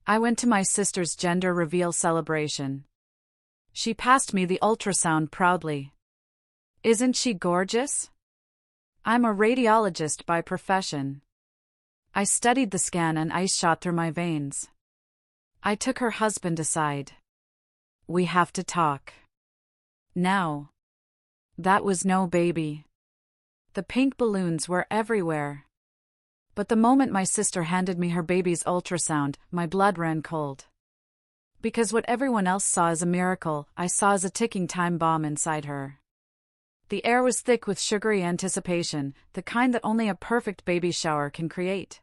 I went to my sister's gender reveal celebration. She passed me the ultrasound proudly. Isn't she gorgeous? I'm a radiologist by profession. I studied the scan and ice shot through my veins. I took her husband aside. We have to talk. Now. That was no baby. The pink balloons were everywhere. But the moment my sister handed me her baby's ultrasound, my blood ran cold. Because what everyone else saw as a miracle, I saw as a ticking time bomb inside her. The air was thick with sugary anticipation, the kind that only a perfect baby shower can create.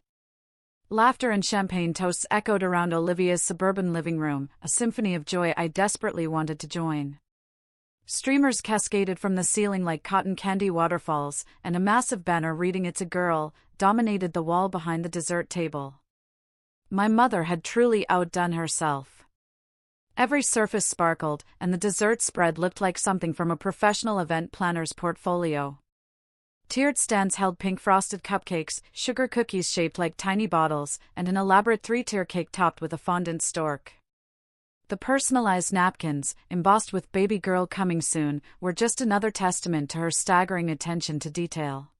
Laughter and champagne toasts echoed around Olivia's suburban living room, a symphony of joy I desperately wanted to join. Streamers cascaded from the ceiling like cotton candy waterfalls, and a massive banner reading "It's a Girl" dominated the wall behind the dessert table. My mother had truly outdone herself. Every surface sparkled, and the dessert spread looked like something from a professional event planner's portfolio. Tiered stands held pink frosted cupcakes, sugar cookies shaped like tiny bottles, and an elaborate three-tier cake topped with a fondant stork. The personalized napkins, embossed with "Baby Girl Coming Soon," were just another testament to her staggering attention to detail.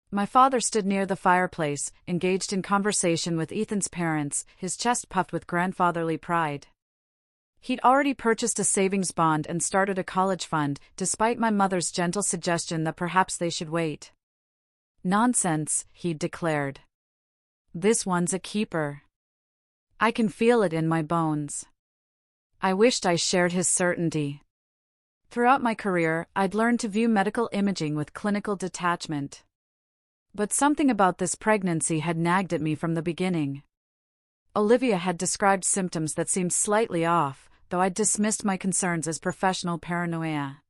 My father stood near the fireplace, engaged in conversation with Ethan's parents, his chest puffed with grandfatherly pride. He'd already purchased a savings bond and started a college fund, despite my mother's gentle suggestion that perhaps they should wait. "Nonsense," he'd declared. "This one's a keeper. I can feel it in my bones." I wished I shared his certainty. Throughout my career, I'd learned to view medical imaging with clinical detachment. But something about this pregnancy had nagged at me from the beginning. Olivia had described symptoms that seemed slightly off, though I'd dismissed my concerns as professional paranoia.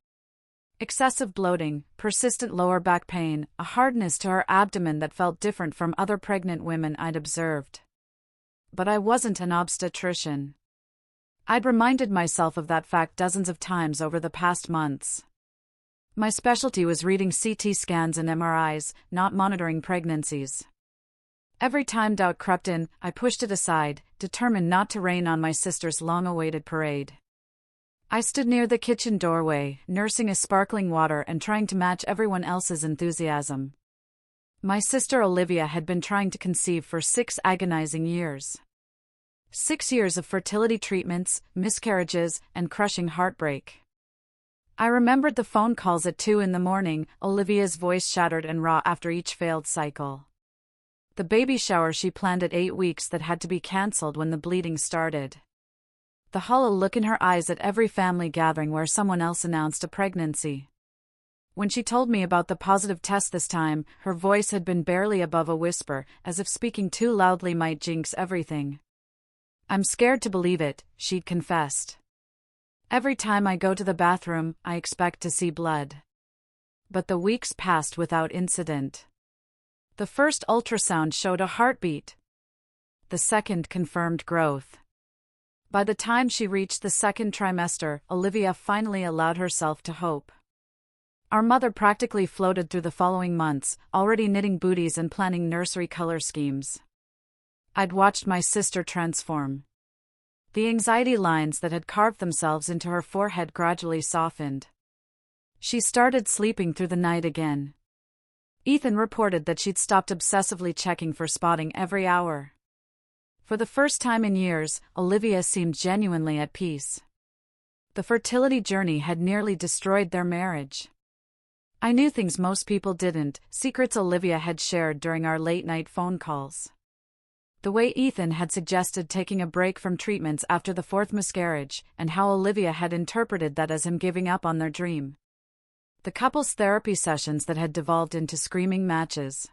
Excessive bloating, persistent lower back pain, a hardness to her abdomen that felt different from other pregnant women I'd observed. But I wasn't an obstetrician. I'd reminded myself of that fact dozens of times over the past months. My specialty was reading CT scans and MRIs, not monitoring pregnancies. Every time doubt crept in, I pushed it aside, determined not to rain on my sister's long-awaited parade. I stood near the kitchen doorway, nursing a sparkling water and trying to match everyone else's enthusiasm. My sister Olivia had been trying to conceive for 6 agonizing years. 6 years of fertility treatments, miscarriages, and crushing heartbreak. I remembered the phone calls at 2 a.m, Olivia's voice shattered and raw after each failed cycle. The baby shower she planned at 8 weeks that had to be cancelled when the bleeding started. The hollow look in her eyes at every family gathering where someone else announced a pregnancy. When she told me about the positive test this time, her voice had been barely above a whisper, as if speaking too loudly might jinx everything. "I'm scared to believe it," she'd confessed. "Every time I go to the bathroom, I expect to see blood." But the weeks passed without incident. The first ultrasound showed a heartbeat. The second confirmed growth. By the time she reached the second trimester, Olivia finally allowed herself to hope. Our mother practically floated through the following months, already knitting booties and planning nursery color schemes. I'd watched my sister transform. The anxiety lines that had carved themselves into her forehead gradually softened. She started sleeping through the night again. Ethan reported that she'd stopped obsessively checking for spotting every hour. For the first time in years, Olivia seemed genuinely at peace. The fertility journey had nearly destroyed their marriage. I knew things most people didn't, secrets Olivia had shared during our late-night phone calls. The way Ethan had suggested taking a break from treatments after the 4th miscarriage, and how Olivia had interpreted that as him giving up on their dream. The couple's therapy sessions that had devolved into screaming matches.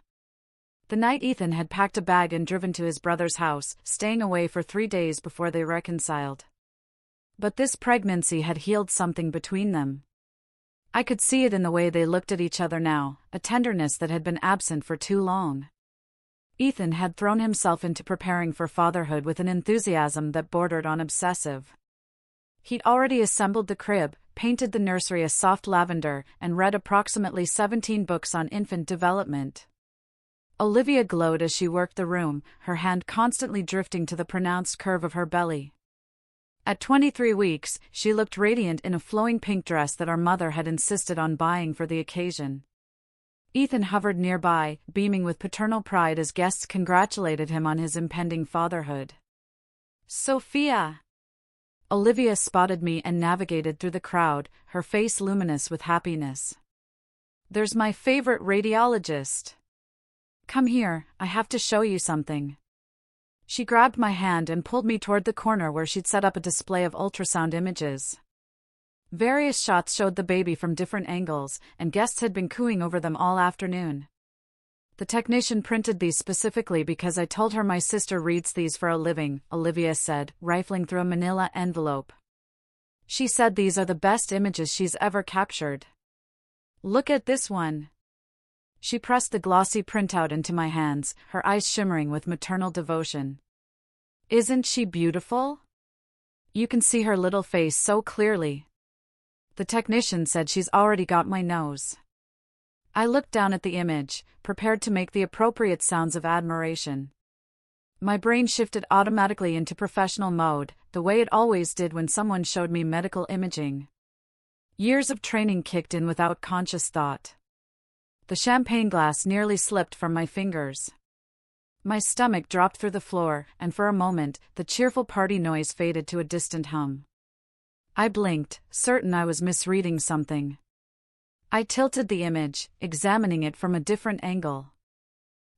The night Ethan had packed a bag and driven to his brother's house, staying away for 3 days before they reconciled. But this pregnancy had healed something between them. I could see it in the way they looked at each other now, a tenderness that had been absent for too long. Ethan had thrown himself into preparing for fatherhood with an enthusiasm that bordered on obsessive. He'd already assembled the crib, painted the nursery a soft lavender, and read approximately 17 books on infant development. Olivia glowed as she worked the room, her hand constantly drifting to the pronounced curve of her belly. At 23 weeks, she looked radiant in a flowing pink dress that our mother had insisted on buying for the occasion. Ethan hovered nearby, beaming with paternal pride as guests congratulated him on his impending fatherhood. "Sophia!" Olivia spotted me and navigated through the crowd, her face luminous with happiness. "There's my favorite radiologist. Come here, I have to show you something." She grabbed my hand and pulled me toward the corner where she'd set up a display of ultrasound images. Various shots showed the baby from different angles, and guests had been cooing over them all afternoon. "The technician printed these specifically because I told her my sister reads these for a living," Olivia said, rifling through a manila envelope. "She said these are the best images she's ever captured. Look at this one." She pressed the glossy printout into my hands, her eyes shimmering with maternal devotion. "Isn't she beautiful? You can see her little face so clearly. The technician said she's already got my nose." I looked down at the image, prepared to make the appropriate sounds of admiration. My brain shifted automatically into professional mode, the way it always did when someone showed me medical imaging. Years of training kicked in without conscious thought. The champagne glass nearly slipped from my fingers. My stomach dropped through the floor, and for a moment, the cheerful party noise faded to a distant hum. I blinked, certain I was misreading something. I tilted the image, examining it from a different angle.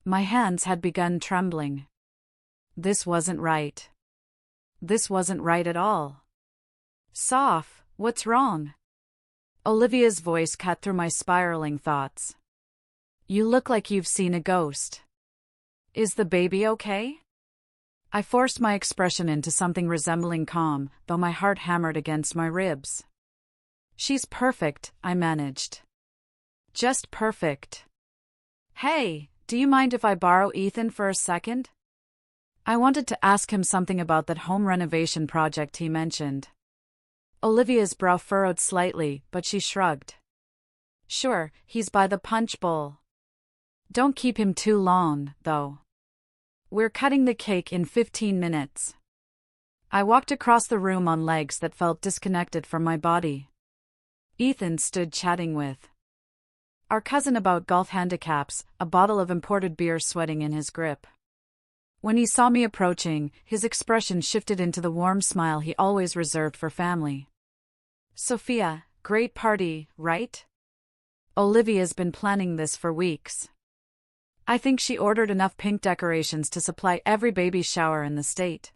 My hands had begun trembling. This wasn't right. This wasn't right at all. "Soph, what's wrong?" Olivia's voice cut through my spiraling thoughts. "You look like you've seen a ghost. Is the baby okay?" I forced my expression into something resembling calm, though my heart hammered against my ribs. "She's perfect," I managed. "Just perfect. Hey, do you mind if I borrow Ethan for a second?" I wanted to ask him something about that home renovation project he mentioned. Olivia's brow furrowed slightly, but she shrugged. "Sure, he's by the punch bowl. Don't keep him too long, though. We're cutting the cake in 15 minutes. I walked across the room on legs that felt disconnected from my body. Ethan stood chatting with our cousin about golf handicaps, a bottle of imported beer sweating in his grip. When he saw me approaching, his expression shifted into the warm smile he always reserved for family. "Sophia, great party, right? Olivia's been planning this for weeks. I think she ordered enough pink decorations to supply every baby shower in the state.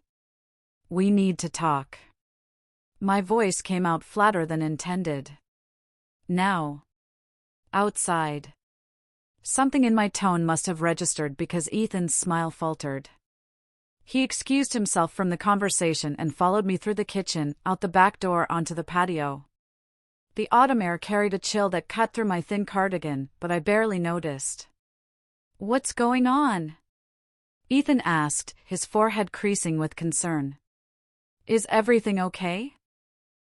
We need to talk." My voice came out flatter than intended. "Now." "Outside." Something in my tone must have registered because Ethan's smile faltered. He excused himself from the conversation and followed me through the kitchen, out the back door onto the patio. The autumn air carried a chill that cut through my thin cardigan, but I barely noticed. "What's going on?" Ethan asked, his forehead creasing with concern. "Is everything okay?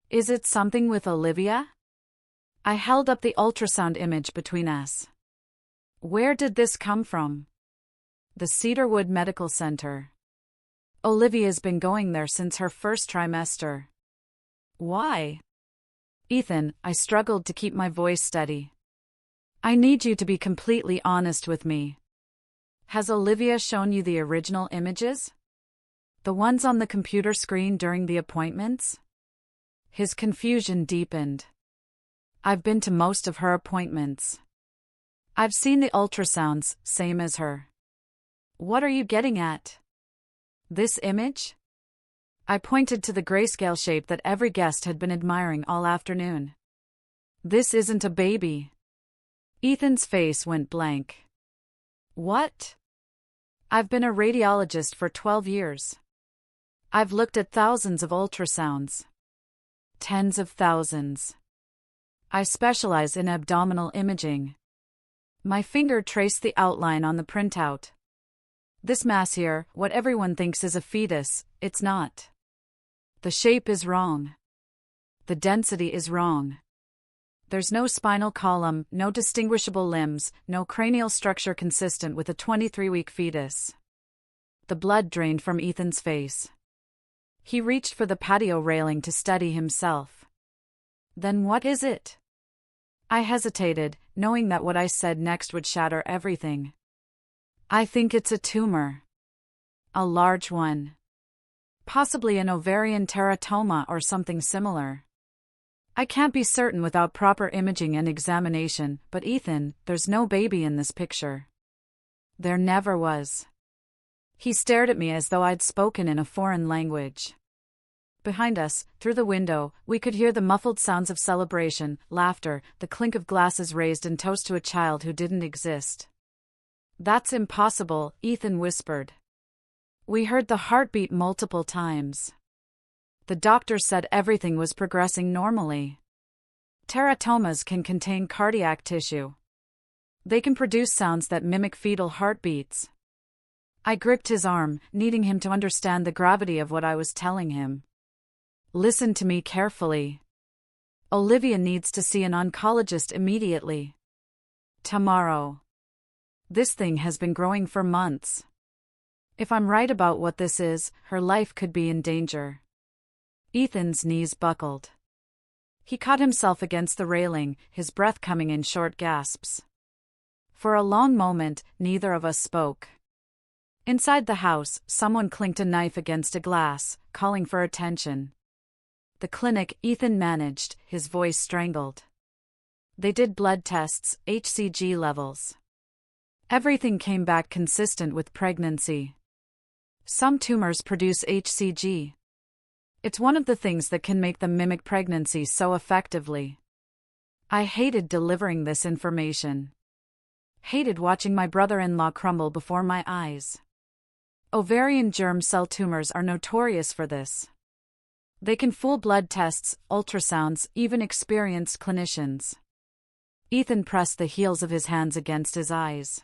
Is it something with Olivia?" I held up the ultrasound image between us. "Where did this come from?" "The Cedarwood Medical Center. Olivia's been going there since her first trimester." "Why?" "Ethan," I struggled to keep my voice steady. "I need you to be completely honest with me. Has Olivia shown you the original images? The ones on the computer screen during the appointments?" His confusion deepened. "I've been to most of her appointments. I've seen the ultrasounds, same as her." "What are you getting at?" "This image?" I pointed to the grayscale shape that every guest had been admiring all afternoon. "This isn't a baby." Ethan's face went blank. "What?" "I've been a radiologist for 12 years. I've looked at thousands of ultrasounds. Tens of thousands. I specialize in abdominal imaging." My finger traced the outline on the printout. "This mass here, what everyone thinks is a fetus, it's not. The shape is wrong. The density is wrong. There's no spinal column, no distinguishable limbs, no cranial structure consistent with a 23-week fetus. The blood drained from Ethan's face. He reached for the patio railing to steady himself. Then what is it? I hesitated, knowing that what I said next would shatter everything. I think it's a tumor. A large one. Possibly an ovarian teratoma or something similar. I can't be certain without proper imaging and examination, but Ethan, there's no baby in this picture. There never was. He stared at me as though I'd spoken in a foreign language. Behind us, through the window, we could hear the muffled sounds of celebration, laughter, the clink of glasses raised in toast to a child who didn't exist. That's impossible, Ethan whispered. We heard the heartbeat multiple times. The doctor said everything was progressing normally. Teratomas can contain cardiac tissue. They can produce sounds that mimic fetal heartbeats. I gripped his arm, needing him to understand the gravity of what I was telling him. Listen to me carefully. Olivia needs to see an oncologist immediately. Tomorrow. This thing has been growing for months. If I'm right about what this is, her life could be in danger. Ethan's knees buckled. He caught himself against the railing, his breath coming in short gasps. For a long moment, neither of us spoke. Inside the house, someone clinked a knife against a glass, calling for attention. The clinic, Ethan managed, his voice strangled. They did blood tests, HCG levels. Everything came back consistent with pregnancy. Some tumors produce HCG. It's one of the things that can make them mimic pregnancy so effectively. I hated delivering this information. Hated watching my brother-in-law crumble before my eyes. Ovarian germ cell tumors are notorious for this. They can fool blood tests, ultrasounds, even experienced clinicians. Ethan pressed the heels of his hands against his eyes.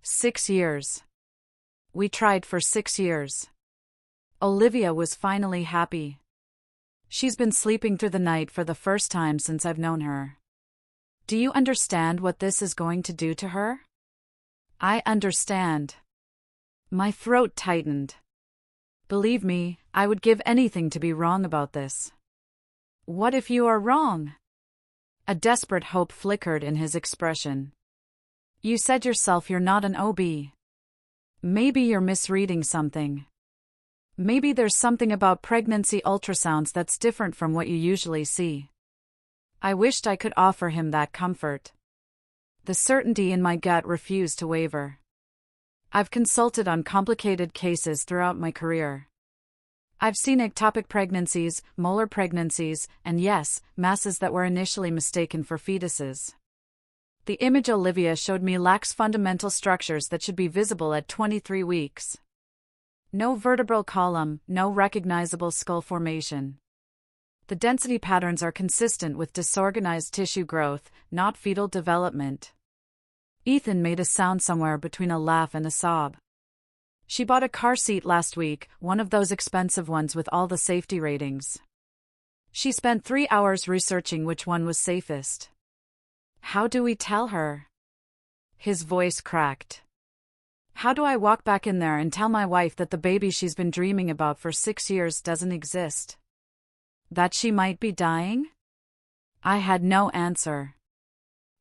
6 years. We tried for 6 years. Olivia was finally happy. She's been sleeping through the night for the first time since I've known her. Do you understand what this is going to do to her? I understand. My throat tightened. Believe me, I would give anything to be wrong about this. What if you are wrong? A desperate hope flickered in his expression. You said yourself you're not an OB. Maybe you're misreading something. Maybe there's something about pregnancy ultrasounds that's different from what you usually see. I wished I could offer him that comfort. The certainty in my gut refused to waver. I've consulted on complicated cases throughout my career. I've seen ectopic pregnancies, molar pregnancies, and yes, masses that were initially mistaken for fetuses. The image Olivia showed me lacks fundamental structures that should be visible at 23 weeks. No vertebral column, no recognizable skull formation. The density patterns are consistent with disorganized tissue growth, not fetal development. Ethan made a sound somewhere between a laugh and a sob. She bought a car seat last week, one of those expensive ones with all the safety ratings. She spent 3 hours researching which one was safest. How do we tell her? His voice cracked. How do I walk back in there and tell my wife that the baby she's been dreaming about for 6 years doesn't exist? That she might be dying? I had no answer.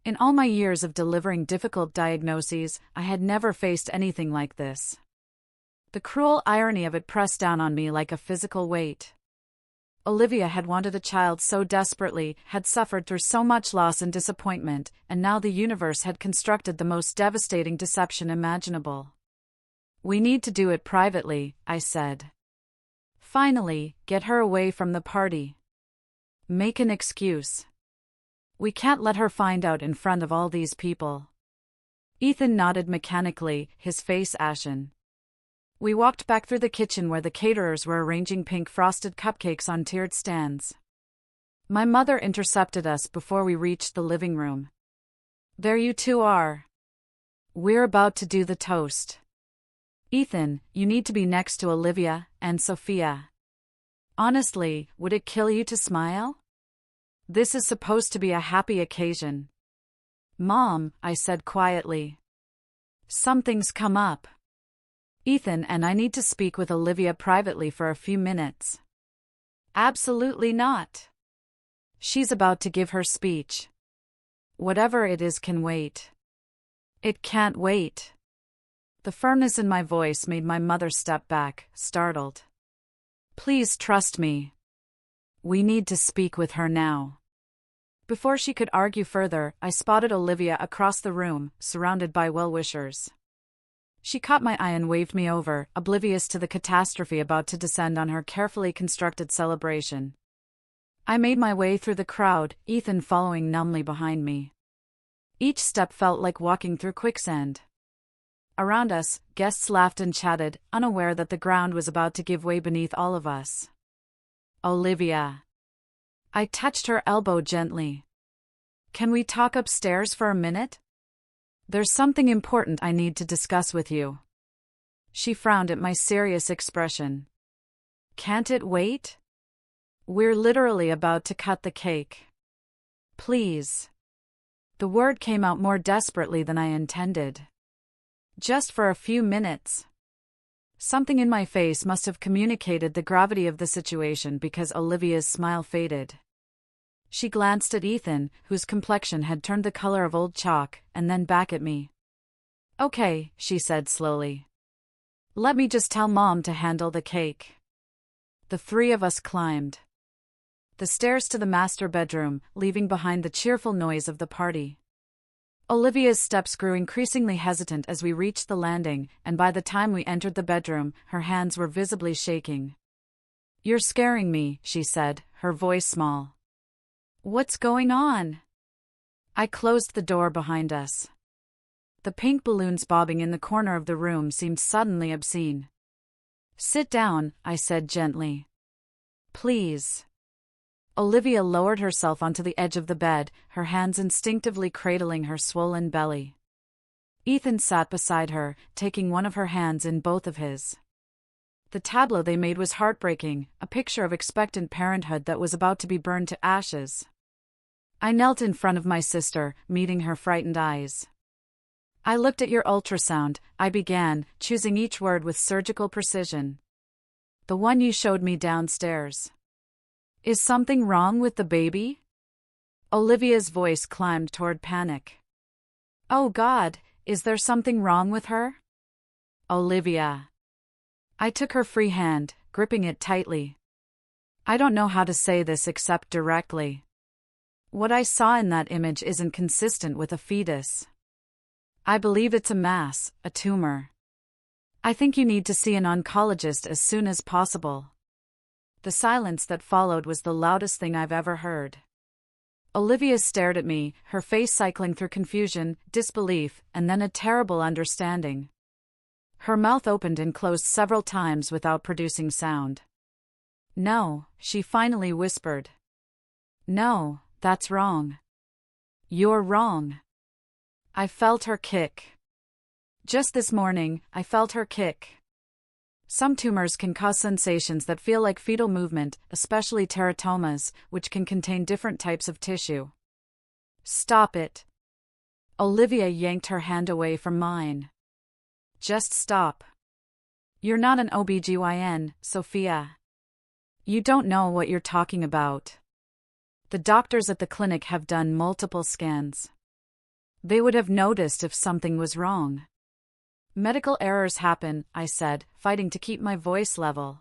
In all my years of delivering difficult diagnoses, I had never faced anything like this. The cruel irony of it pressed down on me like a physical weight. Olivia had wanted a child so desperately, had suffered through so much loss and disappointment, and now the universe had constructed the most devastating deception imaginable. We need to do it privately, I said. Finally, get her away from the party. Make an excuse. We can't let her find out in front of all these people. Ethan nodded mechanically, his face ashen. We walked back through the kitchen where the caterers were arranging pink frosted cupcakes on tiered stands. My mother intercepted us before we reached the living room. There you two are. We're about to do the toast. Ethan, you need to be next to Olivia and Sophia. Honestly, would it kill you to smile? This is supposed to be a happy occasion. Mom, I said quietly. Something's come up. Ethan and I need to speak with Olivia privately for a few minutes. Absolutely not. She's about to give her speech. Whatever it is can wait. It can't wait. The firmness in my voice made my mother step back, startled. Please trust me. We need to speak with her now. Before she could argue further, I spotted Olivia across the room, surrounded by well-wishers. She caught my eye and waved me over, oblivious to the catastrophe about to descend on her carefully constructed celebration. I made my way through the crowd, Ethan following numbly behind me. Each step felt like walking through quicksand. Around us, guests laughed and chatted, unaware that the ground was about to give way beneath all of us. Olivia. I touched her elbow gently. Can we talk upstairs for a minute? There's something important I need to discuss with you. She frowned at my serious expression. Can't it wait? We're literally about to cut the cake. Please. The word came out more desperately than I intended. Just for a few minutes. Something in my face must have communicated the gravity of the situation because Olivia's smile faded. She glanced at Ethan, whose complexion had turned the color of old chalk, and then back at me. Okay, she said slowly. Let me just tell Mom to handle the cake. The three of us climbed the stairs to the master bedroom, leaving behind the cheerful noise of the party. Olivia's steps grew increasingly hesitant as we reached the landing, and by the time we entered the bedroom, her hands were visibly shaking. You're scaring me, she said, her voice small. What's going on? I closed the door behind us. The pink balloons bobbing in the corner of the room seemed suddenly obscene. Sit down, I said gently. Please. Olivia lowered herself onto the edge of the bed, her hands instinctively cradling her swollen belly. Ethan sat beside her, taking one of her hands in both of his. The tableau they made was heartbreaking, a picture of expectant parenthood that was about to be burned to ashes. I knelt in front of my sister, meeting her frightened eyes. I looked at your ultrasound, I began, choosing each word with surgical precision. The one you showed me downstairs. Is something wrong with the baby? Olivia's voice climbed toward panic. Oh God, is there something wrong with her? Olivia. I took her free hand, gripping it tightly. I don't know how to say this except directly. What I saw in that image isn't consistent with a fetus. I believe it's a mass, a tumor. I think you need to see an oncologist as soon as possible. The silence that followed was the loudest thing I've ever heard. Olivia stared at me, her face cycling through confusion, disbelief, and then a terrible understanding. Her mouth opened and closed several times without producing sound. No, she finally whispered. No, that's wrong. You're wrong. I felt her kick. Just this morning, I felt her kick. Some tumors can cause sensations that feel like fetal movement, especially teratomas, which can contain different types of tissue. Stop it. Olivia yanked her hand away from mine. Just stop. You're not an OBGYN, Sophia. You don't know what you're talking about. The doctors at the clinic have done multiple scans. They would have noticed if something was wrong. Medical errors happen, I said, fighting to keep my voice level.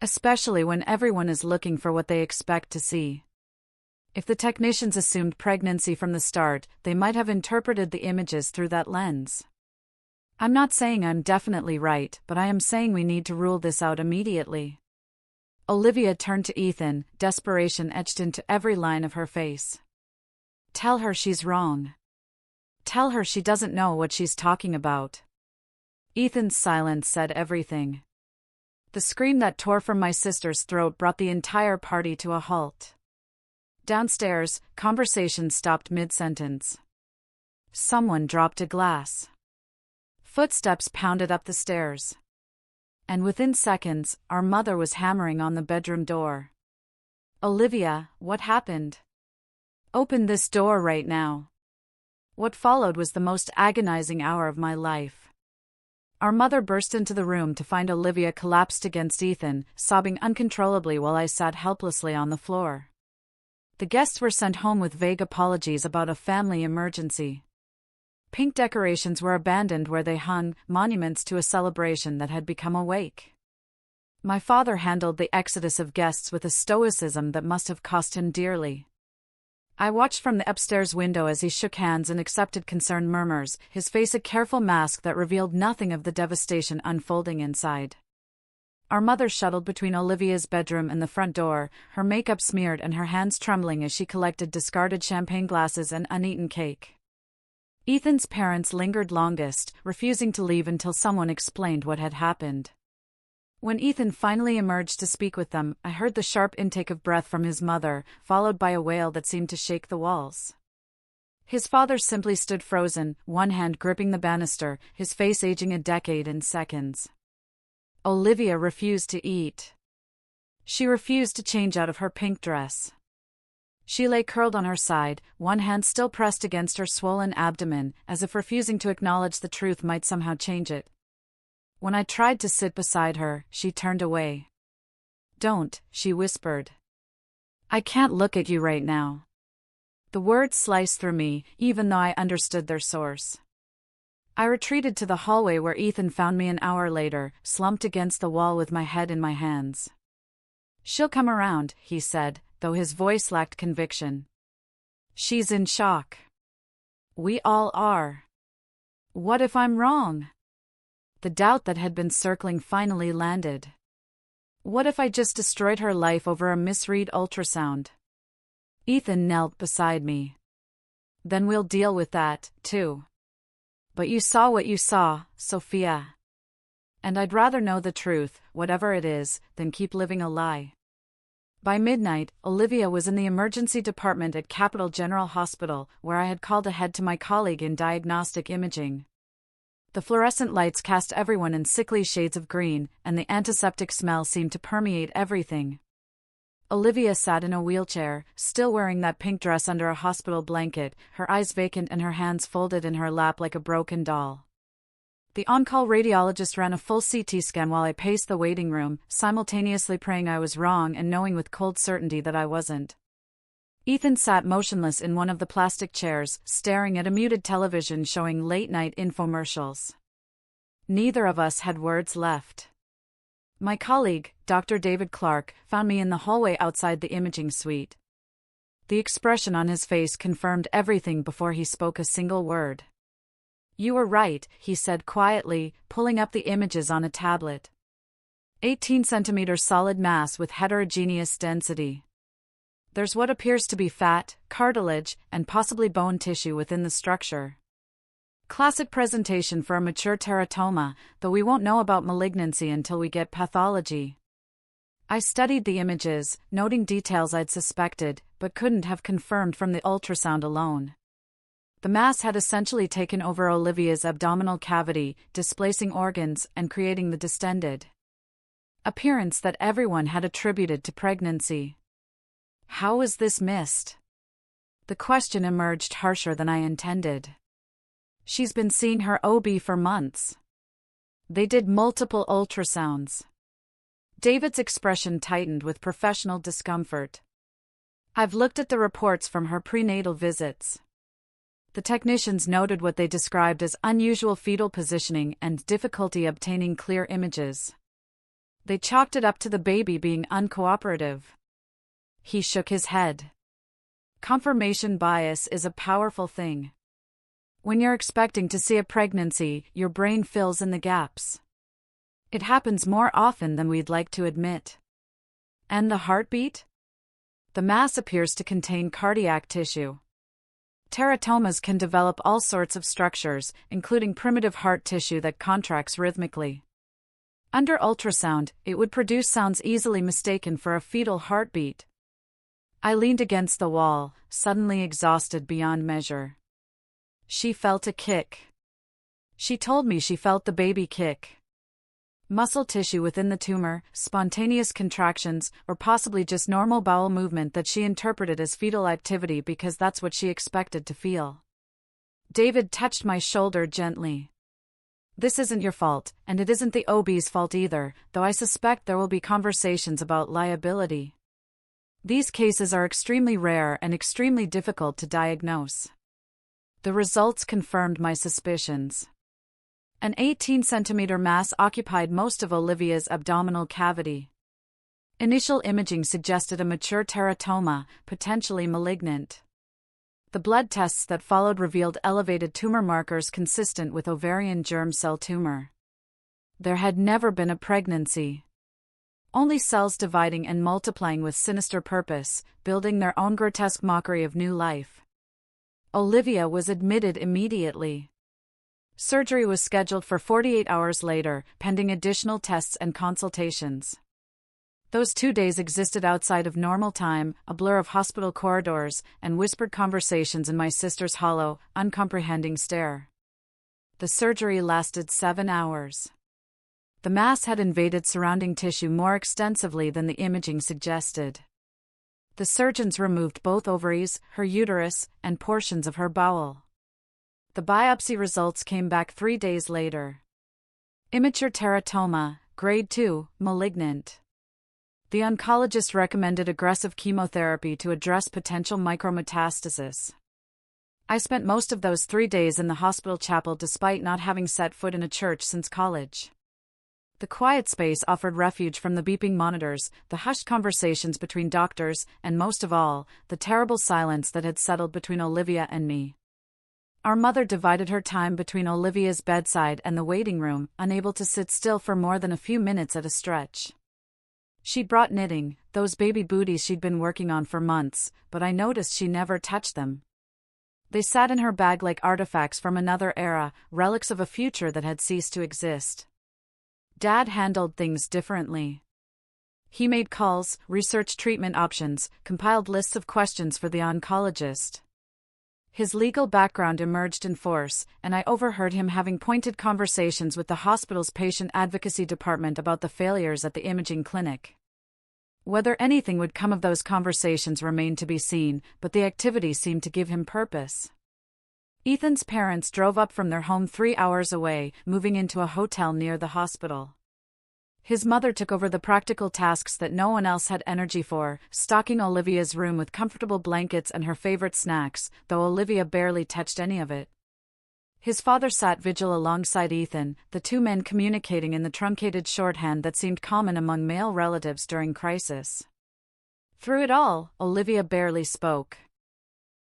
Especially when everyone is looking for what they expect to see. If the technicians assumed pregnancy from the start, they might have interpreted the images through that lens. I'm not saying I'm definitely right, but I am saying we need to rule this out immediately. Olivia turned to Ethan, desperation etched into every line of her face. Tell her she's wrong. Tell her she doesn't know what she's talking about. Ethan's silence said everything. The scream that tore from my sister's throat brought the entire party to a halt. Downstairs, conversation stopped mid-sentence. Someone dropped a glass. Footsteps pounded up the stairs. And within seconds, our mother was hammering on the bedroom door. Olivia, what happened? Open this door right now. What followed was the most agonizing hour of my life. Our mother burst into the room to find Olivia collapsed against Ethan, sobbing uncontrollably while I sat helplessly on the floor. The guests were sent home with vague apologies about a family emergency. Pink decorations were abandoned where they hung, monuments to a celebration that had become a wake. My father handled the exodus of guests with a stoicism that must have cost him dearly. I watched from the upstairs window as he shook hands and accepted concerned murmurs, his face a careful mask that revealed nothing of the devastation unfolding inside. Our mother shuttled between Olivia's bedroom and the front door, her makeup smeared and her hands trembling as she collected discarded champagne glasses and uneaten cake. Ethan's parents lingered longest, refusing to leave until someone explained what had happened. When Ethan finally emerged to speak with them, I heard the sharp intake of breath from his mother, followed by a wail that seemed to shake the walls. His father simply stood frozen, one hand gripping the banister, his face aging a decade in seconds. Olivia refused to eat. She refused to change out of her pink dress. She lay curled on her side, one hand still pressed against her swollen abdomen, as if refusing to acknowledge the truth might somehow change it. When I tried to sit beside her, she turned away. "Don't," she whispered. "I can't look at you right now." The words sliced through me, even though I understood their source. I retreated to the hallway where Ethan found me an hour later, slumped against the wall with my head in my hands. "She'll come around," he said, though his voice lacked conviction. "She's in shock. We all are. What if I'm wrong?" The doubt that had been circling finally landed. What if I just destroyed her life over a misread ultrasound? Ethan knelt beside me. "Then we'll deal with that, too. But you saw what you saw, Sophia. And I'd rather know the truth, whatever it is, than keep living a lie." By midnight, Olivia was in the emergency department at Capital General Hospital, where I had called ahead to my colleague in diagnostic imaging. The fluorescent lights cast everyone in sickly shades of green, and the antiseptic smell seemed to permeate everything. Olivia sat in a wheelchair, still wearing that pink dress under a hospital blanket, her eyes vacant and her hands folded in her lap like a broken doll. The on-call radiologist ran a full CT scan while I paced the waiting room, simultaneously praying I was wrong and knowing with cold certainty that I wasn't. Ethan sat motionless in one of the plastic chairs, staring at a muted television showing late-night infomercials. Neither of us had words left. My colleague, Dr. David Clark, found me in the hallway outside the imaging suite. The expression on his face confirmed everything before he spoke a single word. "You were right," he said quietly, pulling up the images on a tablet. 18 centimeter solid mass with heterogeneous density. There's what appears to be fat, cartilage, and possibly bone tissue within the structure. Classic presentation for a mature teratoma, though we won't know about malignancy until we get pathology. I studied the images, noting details I'd suspected, but couldn't have confirmed from the ultrasound alone. The mass had essentially taken over Olivia's abdominal cavity, displacing organs and creating the distended appearance that everyone had attributed to pregnancy. How was this missed? The question emerged harsher than I intended. She's been seeing her OB for months. They did multiple ultrasounds. David's expression tightened with professional discomfort. "I've looked at the reports from her prenatal visits." The technicians noted what they described as unusual fetal positioning and difficulty obtaining clear images. They chalked it up to the baby being uncooperative. He shook his head. Confirmation bias is a powerful thing. When you're expecting to see a pregnancy, your brain fills in the gaps. It happens more often than we'd like to admit. And the heartbeat? The mass appears to contain cardiac tissue. Teratomas can develop all sorts of structures, including primitive heart tissue that contracts rhythmically. Under ultrasound, it would produce sounds easily mistaken for a fetal heartbeat. I leaned against the wall, suddenly exhausted beyond measure. She felt a kick. She told me she felt the baby kick. Muscle tissue within the tumor, spontaneous contractions, or possibly just normal bowel movement that she interpreted as fetal activity because that's what she expected to feel. David touched my shoulder gently. This isn't your fault, and it isn't the OB's fault either, though I suspect there will be conversations about liability. These cases are extremely rare and extremely difficult to diagnose. The results confirmed my suspicions. An 18-centimeter mass occupied most of Olivia's abdominal cavity. Initial imaging suggested a mature teratoma, potentially malignant. The blood tests that followed revealed elevated tumor markers consistent with ovarian germ cell tumor. There had never been a pregnancy. Only cells dividing and multiplying with sinister purpose, building their own grotesque mockery of new life. Olivia was admitted immediately. Surgery was scheduled for 48 hours later, pending additional tests and consultations. Those 2 days existed outside of normal time, a blur of hospital corridors, and whispered conversations in my sister's hollow, uncomprehending stare. The surgery lasted 7 hours. The mass had invaded surrounding tissue more extensively than the imaging suggested. The surgeons removed both ovaries, her uterus, and portions of her bowel. The biopsy results came back 3 days later. Immature teratoma, grade 2, malignant. The oncologist recommended aggressive chemotherapy to address potential micrometastasis. I spent most of those 3 days in the hospital chapel despite not having set foot in a church since college. The quiet space offered refuge from the beeping monitors, the hushed conversations between doctors, and most of all, the terrible silence that had settled between Olivia and me. Our mother divided her time between Olivia's bedside and the waiting room, unable to sit still for more than a few minutes at a stretch. She'd brought knitting, those baby booties she'd been working on for months, but I noticed she never touched them. They sat in her bag like artifacts from another era, relics of a future that had ceased to exist. Dad handled things differently. He made calls, researched treatment options, compiled lists of questions for the oncologist. His legal background emerged in force, and I overheard him having pointed conversations with the hospital's patient advocacy department about the failures at the imaging clinic. Whether anything would come of those conversations remained to be seen, but the activity seemed to give him purpose. Ethan's parents drove up from their home 3 hours away, moving into a hotel near the hospital. His mother took over the practical tasks that no one else had energy for, stocking Olivia's room with comfortable blankets and her favorite snacks, though Olivia barely touched any of it. His father sat vigil alongside Ethan, the two men communicating in the truncated shorthand that seemed common among male relatives during crisis. Through it all, Olivia barely spoke.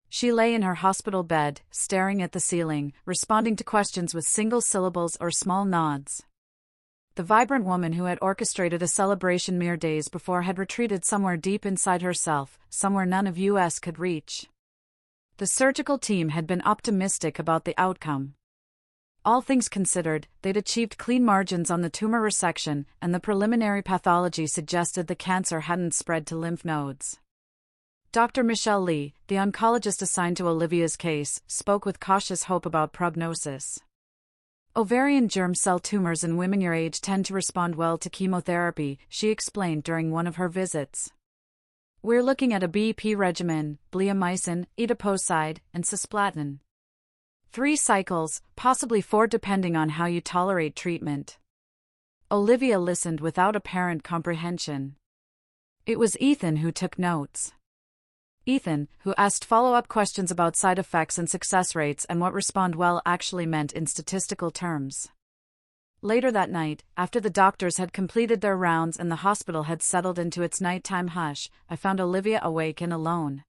She lay in her hospital bed, staring at the ceiling, responding to questions with single syllables or small nods. The vibrant woman who had orchestrated a celebration mere days before had retreated somewhere deep inside herself, somewhere none of us could reach. The surgical team had been optimistic about the outcome. All things considered, they'd achieved clean margins on the tumor resection, and the preliminary pathology suggested the cancer hadn't spread to lymph nodes. Dr. Michelle Lee, the oncologist assigned to Olivia's case, spoke with cautious hope about prognosis. Ovarian germ cell tumors in women your age tend to respond well to chemotherapy, she explained during one of her visits. We're looking at a BP regimen, bleomycin, etoposide, and cisplatin. 3 cycles, possibly 4 depending on how you tolerate treatment. Olivia listened without apparent comprehension. It was Ethan who took notes. Ethan, who asked follow-up questions about side effects and success rates and what respond well actually meant in statistical terms. Later that night, after the doctors had completed their rounds and the hospital had settled into its nighttime hush, I found Olivia awake and alone.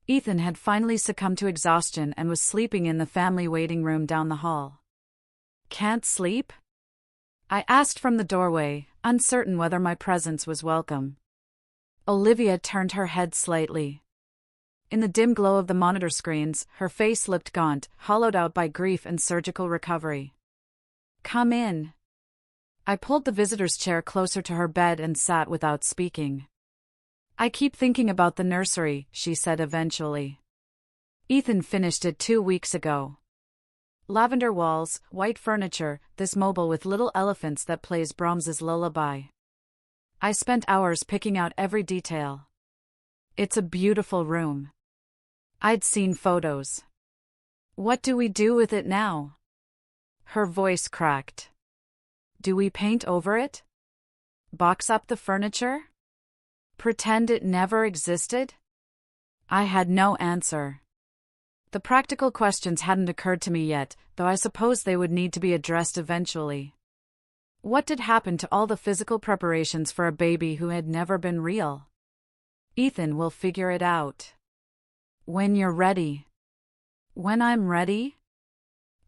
Ethan had finally succumbed to exhaustion and was sleeping in the family waiting room down the hall. "Can't sleep?" I asked from the doorway, uncertain whether my presence was welcome. Olivia turned her head slightly. In the dim glow of the monitor screens, her face looked gaunt, hollowed out by grief and surgical recovery. "Come in." I pulled the visitor's chair closer to her bed and sat without speaking. "I keep thinking about the nursery," she said eventually. "Ethan finished it 2 weeks ago." Lavender walls, white furniture, this mobile with little elephants that plays Brahms's lullaby. I spent hours picking out every detail. It's a beautiful room. I'd seen photos. What do we do with it now? Her voice cracked. Do we paint over it? Box up the furniture? Pretend it never existed? I had no answer. The practical questions hadn't occurred to me yet, though I suppose they would need to be addressed eventually. What did happen to all the physical preparations for a baby who had never been real? Ethan will figure it out. When you're ready. When I'm ready?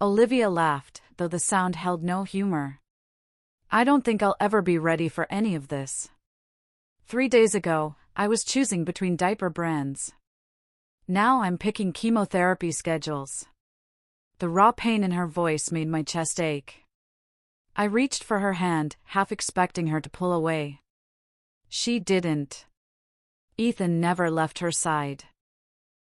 Olivia laughed, though the sound held no humor. I don't think I'll ever be ready for any of this. 3 days ago, I was choosing between diaper brands. Now I'm picking chemotherapy schedules. The raw pain in her voice made my chest ache. I reached for her hand, half expecting her to pull away. She didn't. Ethan never left her side.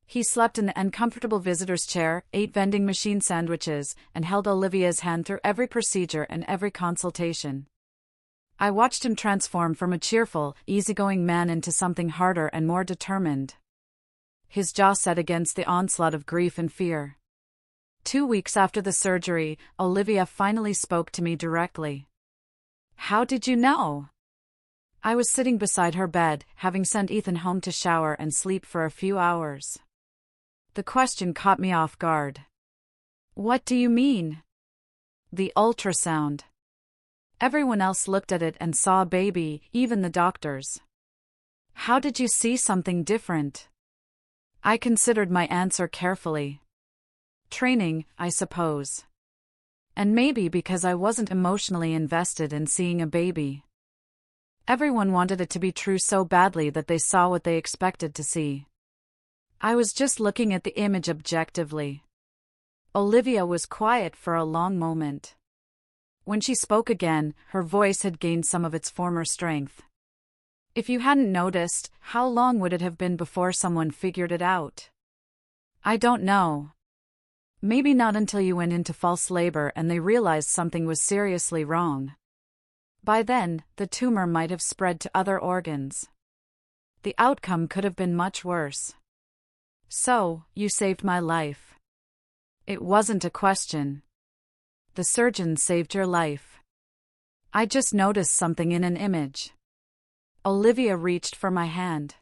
He slept in the uncomfortable visitor's chair, ate vending machine sandwiches, and held Olivia's hand through every procedure and every consultation. I watched him transform from a cheerful, easygoing man into something harder and more determined. His jaw set against the onslaught of grief and fear. 2 weeks after the surgery, Olivia finally spoke to me directly. How did you know? I was sitting beside her bed, having sent Ethan home to shower and sleep for a few hours. The question caught me off guard. What do you mean? The ultrasound. Everyone else looked at it and saw a baby, even the doctors. How did you see something different? I considered my answer carefully. Training, I suppose. And maybe because I wasn't emotionally invested in seeing a baby. Everyone wanted it to be true so badly that they saw what they expected to see. I was just looking at the image objectively. Olivia was quiet for a long moment. When she spoke again, her voice had gained some of its former strength. If you hadn't noticed, how long would it have been before someone figured it out? I don't know. Maybe not until you went into false labor and they realized something was seriously wrong. By then, the tumor might have spread to other organs. The outcome could have been much worse. So, you saved my life. It wasn't a question. The surgeon saved your life. I just noticed something in an image. Olivia reached for my hand.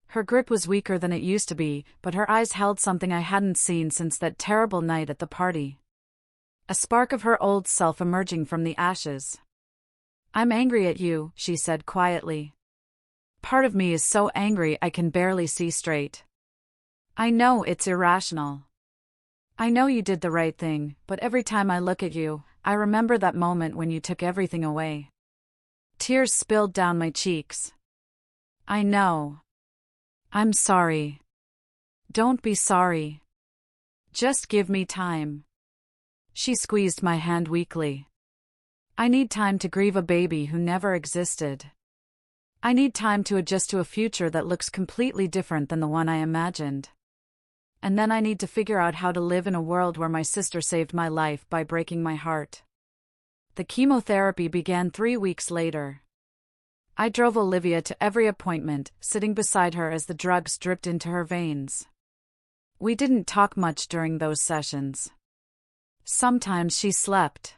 Her grip was weaker than it used to be, but her eyes held something I hadn't seen since that terrible night at the party. A spark of her old self emerging from the ashes. I'm angry at you, she said quietly. Part of me is so angry I can barely see straight. I know it's irrational. I know you did the right thing, but every time I look at you, I remember that moment when you took everything away. Tears spilled down my cheeks. I know. I'm sorry. Don't be sorry. Just give me time. She squeezed my hand weakly. I need time to grieve a baby who never existed. I need time to adjust to a future that looks completely different than the one I imagined. And then I need to figure out how to live in a world where my sister saved my life by breaking my heart. The chemotherapy began 3 weeks later. I drove Olivia to every appointment, sitting beside her as the drugs dripped into her veins. We didn't talk much during those sessions. Sometimes she slept.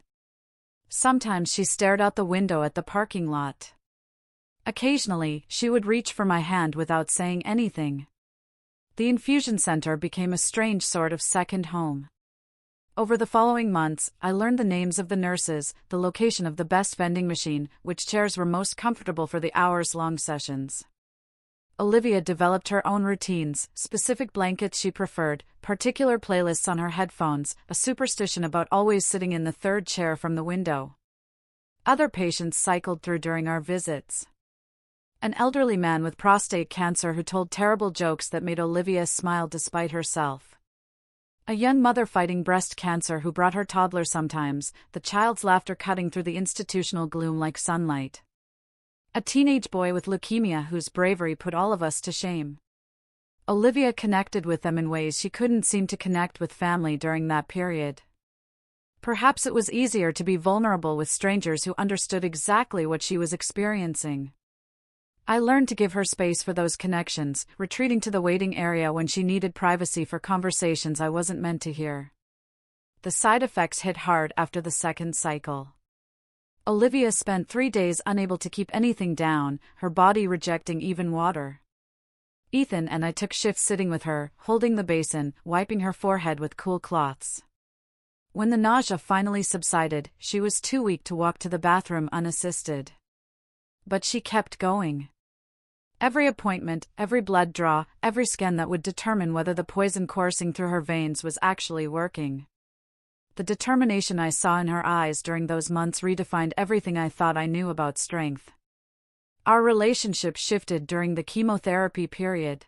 Sometimes she stared out the window at the parking lot. Occasionally, she would reach for my hand without saying anything. The infusion center became a strange sort of second home. Over the following months, I learned the names of the nurses, the location of the best vending machine, which chairs were most comfortable for the hours-long sessions. Olivia developed her own routines, specific blankets she preferred, particular playlists on her headphones, a superstition about always sitting in the third chair from the window. Other patients cycled through during our visits. An elderly man with prostate cancer who told terrible jokes that made Olivia smile despite herself. A young mother fighting breast cancer who brought her toddler sometimes, the child's laughter cutting through the institutional gloom like sunlight. A teenage boy with leukemia whose bravery put all of us to shame. Olivia connected with them in ways she couldn't seem to connect with family during that period. Perhaps it was easier to be vulnerable with strangers who understood exactly what she was experiencing. I learned to give her space for those connections, retreating to the waiting area when she needed privacy for conversations I wasn't meant to hear. The side effects hit hard after the second cycle. Olivia spent 3 days unable to keep anything down, her body rejecting even water. Ethan and I took shifts sitting with her, holding the basin, wiping her forehead with cool cloths. When the nausea finally subsided, she was too weak to walk to the bathroom unassisted. But she kept going. Every appointment, every blood draw, every scan that would determine whether the poison coursing through her veins was actually working. The determination I saw in her eyes during those months redefined everything I thought I knew about strength. Our relationship shifted during the chemotherapy period.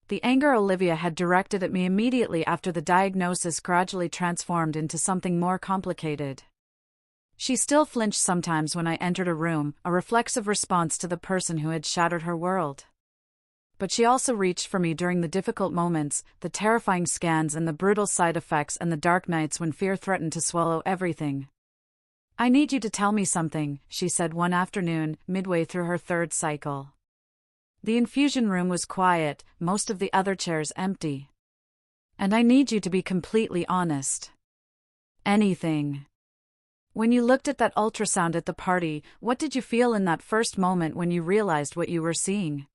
The anger Olivia had directed at me immediately after the diagnosis gradually transformed into something more complicated. She still flinched sometimes when I entered a room, a reflexive response to the person who had shattered her world. But she also reached for me during the difficult moments, the terrifying scans and the brutal side effects and the dark nights when fear threatened to swallow everything. "I need you to tell me something," she said one afternoon, midway through her third cycle. The infusion room was quiet, most of the other chairs empty. "And I need you to be completely honest. Anything. When you looked at that ultrasound at the party, what did you feel in that first moment when you realized what you were seeing?"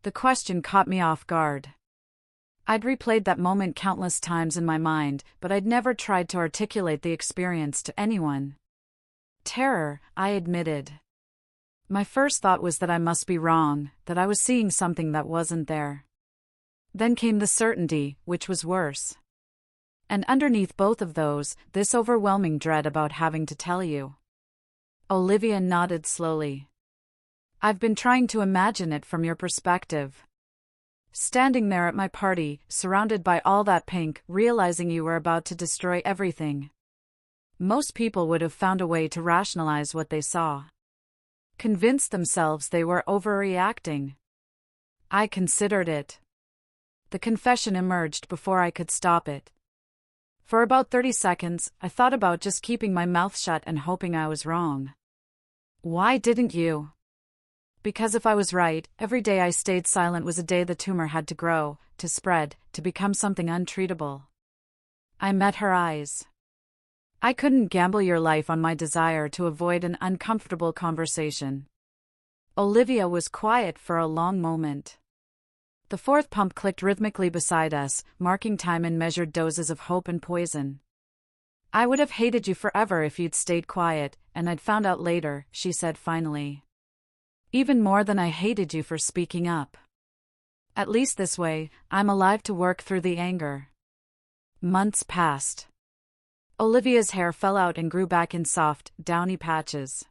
The question caught me off guard. I'd replayed that moment countless times in my mind, but I'd never tried to articulate the experience to anyone. Terror, I admitted. My first thought was that I must be wrong, that I was seeing something that wasn't there. Then came the certainty, which was worse. And underneath both of those, this overwhelming dread about having to tell you. Olivia nodded slowly. "I've been trying to imagine it from your perspective. Standing there at my party, surrounded by all that pink, realizing you were about to destroy everything. Most people would have found a way to rationalize what they saw. Convinced themselves they were overreacting. I considered it." The confession emerged before I could stop it. For about 30 seconds, I thought about just keeping my mouth shut and hoping I was wrong. "Why didn't you?" Because if I was right, every day I stayed silent was a day the tumor had to grow, to spread, to become something untreatable. I met her eyes. "I couldn't gamble your life on my desire to avoid an uncomfortable conversation." Olivia was quiet for a long moment. The fourth pump clicked rhythmically beside us, marking time in measured doses of hope and poison. "I would have hated you forever if you'd stayed quiet, and I'd found out later," she said finally. "Even more than I hated you for speaking up. At least this way, I'm alive to work through the anger." Months passed. Olivia's hair fell out and grew back in soft, downy patches.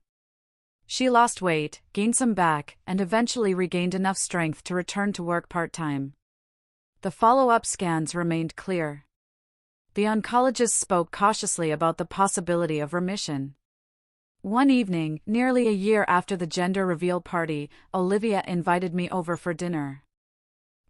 She lost weight, gained some back, and eventually regained enough strength to return to work part-time. The follow-up scans remained clear. The oncologist spoke cautiously about the possibility of remission. One evening, nearly a year after the gender reveal party, Olivia invited me over for dinner.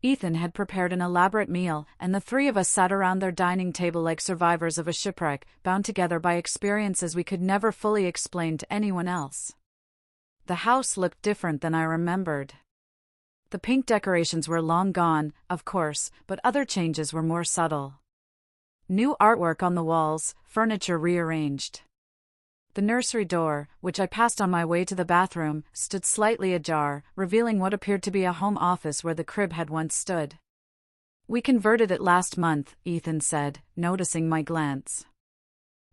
Ethan had prepared an elaborate meal, and the three of us sat around their dining table like survivors of a shipwreck, bound together by experiences we could never fully explain to anyone else. The house looked different than I remembered. The pink decorations were long gone, of course, but other changes were more subtle. New artwork on the walls, furniture rearranged. The nursery door, which I passed on my way to the bathroom, stood slightly ajar, revealing what appeared to be a home office where the crib had once stood. "We converted it last month," Ethan said, noticing my glance.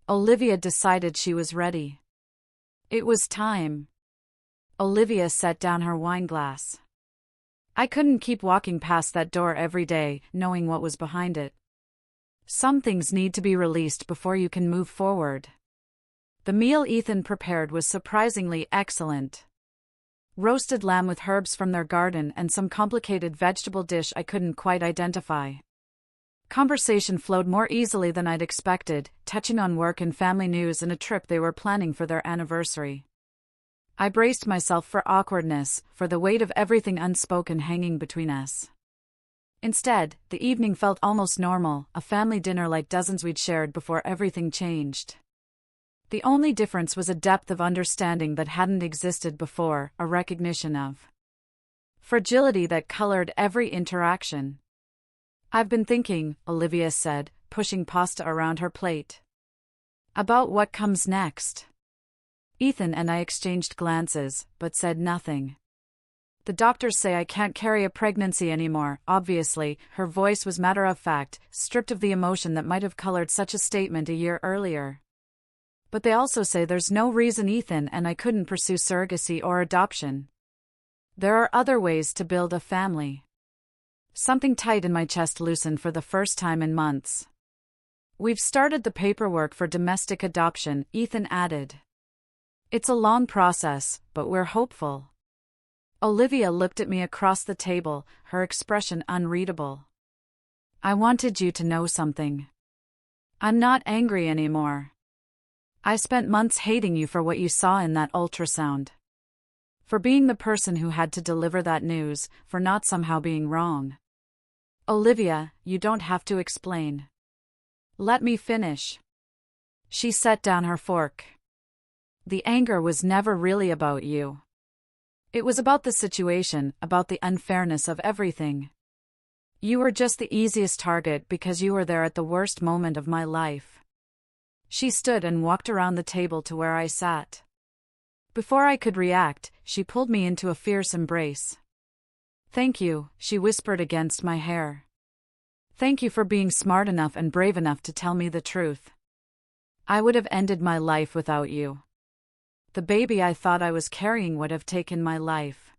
Olivia decided she was ready. It was time. Olivia set down her wine glass. I couldn't keep walking past that door every day, knowing what was behind it. Some things need to be released before you can move forward. The meal Ethan prepared was surprisingly excellent. Roasted lamb with herbs from their garden and some complicated vegetable dish I couldn't quite identify. Conversation flowed more easily than I'd expected, touching on work and family news and a trip they were planning for their anniversary. I braced myself for awkwardness, for the weight of everything unspoken hanging between us. Instead, the evening felt almost normal, a family dinner like dozens we'd shared before everything changed. The only difference was a depth of understanding that hadn't existed before, a recognition of fragility that colored every interaction. "I've been thinking," Olivia said, pushing pasta around her plate, "about what comes next." Ethan and I exchanged glances, but said nothing. "The doctors say I can't carry a pregnancy anymore." Obviously, her voice was matter-of-fact, stripped of the emotion that might have colored such a statement a year earlier. "But they also say there's no reason Ethan and I couldn't pursue surrogacy or adoption. There are other ways to build a family." Something tight in my chest loosened for the first time in months. "We've started the paperwork for domestic adoption," Ethan added. "It's a long process, but we're hopeful." Olivia looked at me across the table, her expression unreadable. "I wanted you to know something. I'm not angry anymore. I spent months hating you for what you saw in that ultrasound. For being the person who had to deliver that news, for not somehow being wrong." "Olivia, you don't have to explain. Let me finish." She set down her fork. "The anger was never really about you. It was about the situation, about the unfairness of everything. You were just the easiest target because you were there at the worst moment of my life." She stood and walked around the table to where I sat. Before I could react, she pulled me into a fierce embrace. "Thank you," she whispered against my hair. "Thank you for being smart enough and brave enough to tell me the truth. I would have ended my life without you. The baby I thought I was carrying would have taken my life.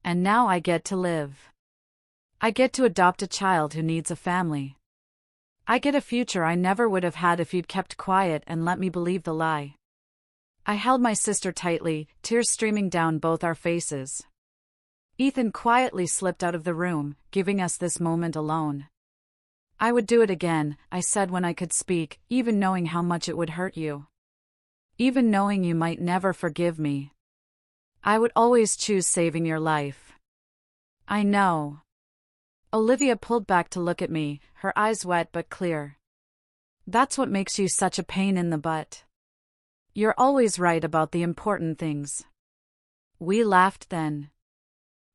And now I get to live. I get to adopt a child who needs a family. I get a future I never would have had if you'd kept quiet and let me believe the lie." I held my sister tightly, tears streaming down both our faces. Ethan quietly slipped out of the room, giving us this moment alone. "I would do it again," I said when I could speak, "even knowing how much it would hurt you. Even knowing you might never forgive me. I would always choose saving your life." "I know." Olivia pulled back to look at me, her eyes wet but clear. "That's what makes you such a pain in the butt. You're always right about the important things." We laughed then.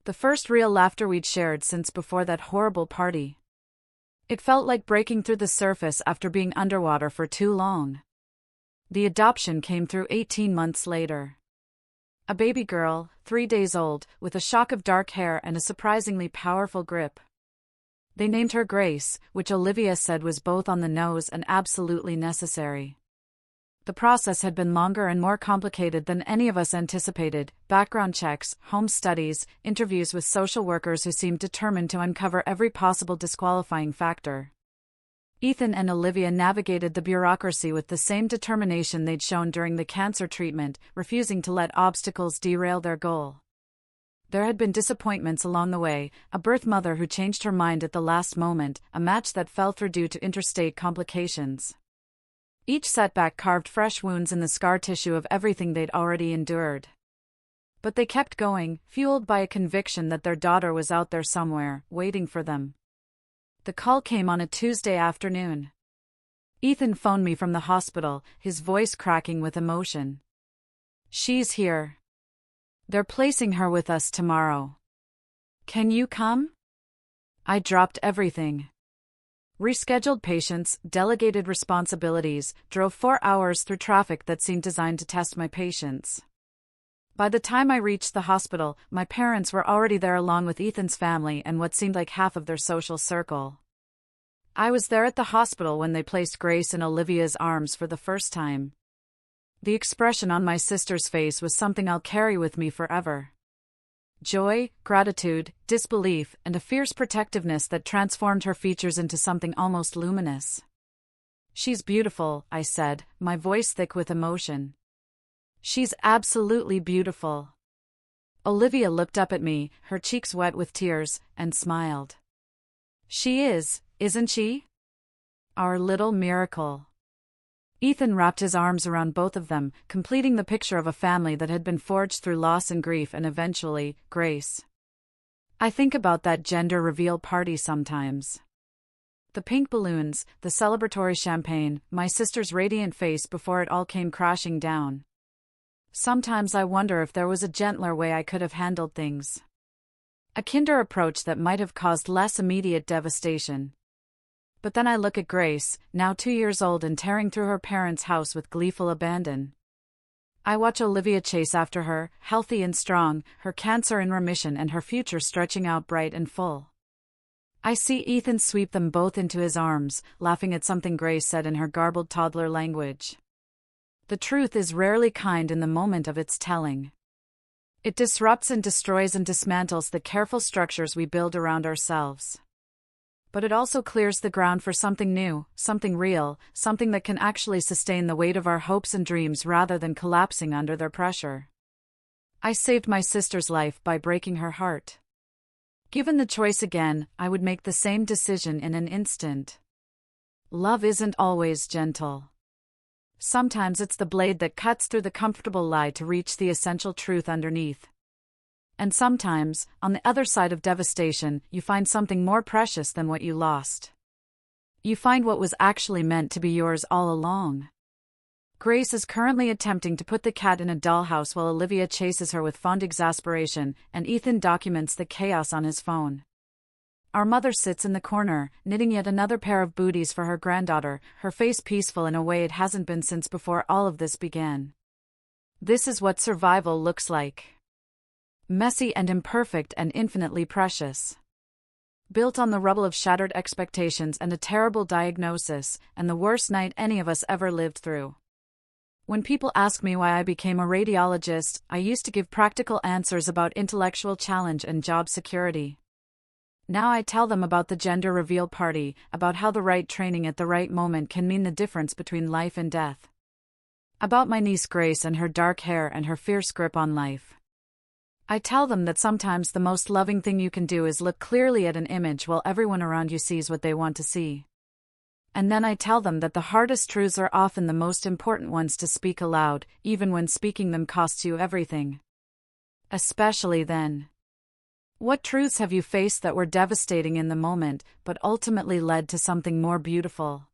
The first real laughter we'd shared since before that horrible party. It felt like breaking through the surface after being underwater for too long. The adoption came through 18 months later. A baby girl, 3 days old, with a shock of dark hair and a surprisingly powerful grip. They named her Grace, which Olivia said was both on the nose and absolutely necessary. The process had been longer and more complicated than any of us anticipated: background checks, home studies, interviews with social workers who seemed determined to uncover every possible disqualifying factor. Ethan and Olivia navigated the bureaucracy with the same determination they'd shown during the cancer treatment, refusing to let obstacles derail their goal. There had been disappointments along the way: a birth mother who changed her mind at the last moment, a match that fell through due to interstate complications. Each setback carved fresh wounds in the scar tissue of everything they'd already endured. But they kept going, fueled by a conviction that their daughter was out there somewhere, waiting for them. The call came on a Tuesday afternoon. Ethan phoned me from the hospital, his voice cracking with emotion. "She's here. They're placing her with us tomorrow. Can you come?" I dropped everything. Rescheduled patients, delegated responsibilities, drove 4 hours through traffic that seemed designed to test my patience. By the time I reached the hospital, my parents were already there along with Ethan's family and what seemed like half of their social circle. I was there at the hospital when they placed Grace in Olivia's arms for the first time. The expression on my sister's face was something I'll carry with me forever. Joy, gratitude, disbelief, and a fierce protectiveness that transformed her features into something almost luminous. "She's beautiful," I said, my voice thick with emotion. "She's absolutely beautiful." Olivia looked up at me, her cheeks wet with tears, and smiled. "She is, isn't she? Our little miracle." Ethan wrapped his arms around both of them, completing the picture of a family that had been forged through loss and grief and eventually, grace. I think about that gender reveal party sometimes. The pink balloons, the celebratory champagne, my sister's radiant face before it all came crashing down. Sometimes I wonder if there was a gentler way I could have handled things. A kinder approach that might have caused less immediate devastation. But then I look at Grace, now 2 years old and tearing through her parents' house with gleeful abandon. I watch Olivia chase after her, healthy and strong, her cancer in remission and her future stretching out bright and full. I see Ethan sweep them both into his arms, laughing at something Grace said in her garbled toddler language. The truth is rarely kind in the moment of its telling. It disrupts and destroys and dismantles the careful structures we build around ourselves. But it also clears the ground for something new, something real, something that can actually sustain the weight of our hopes and dreams rather than collapsing under their pressure. I saved my sister's life by breaking her heart. Given the choice again, I would make the same decision in an instant. Love isn't always gentle. Sometimes it's the blade that cuts through the comfortable lie to reach the essential truth underneath. And sometimes, on the other side of devastation, you find something more precious than what you lost. You find what was actually meant to be yours all along. Grace is currently attempting to put the cat in a dollhouse while Olivia chases her with fond exasperation, and Ethan documents the chaos on his phone. Our mother sits in the corner, knitting yet another pair of booties for her granddaughter, her face peaceful in a way it hasn't been since before all of this began. This is what survival looks like. Messy and imperfect and infinitely precious. Built on the rubble of shattered expectations and a terrible diagnosis, and the worst night any of us ever lived through. When people ask me why I became a radiologist, I used to give practical answers about intellectual challenge and job security. Now I tell them about the gender reveal party, about how the right training at the right moment can mean the difference between life and death. About my niece Grace and her dark hair and her fierce grip on life. I tell them that sometimes the most loving thing you can do is look clearly at an image while everyone around you sees what they want to see. And then I tell them that the hardest truths are often the most important ones to speak aloud, even when speaking them costs you everything. Especially then. What truths have you faced that were devastating in the moment, but ultimately led to something more beautiful?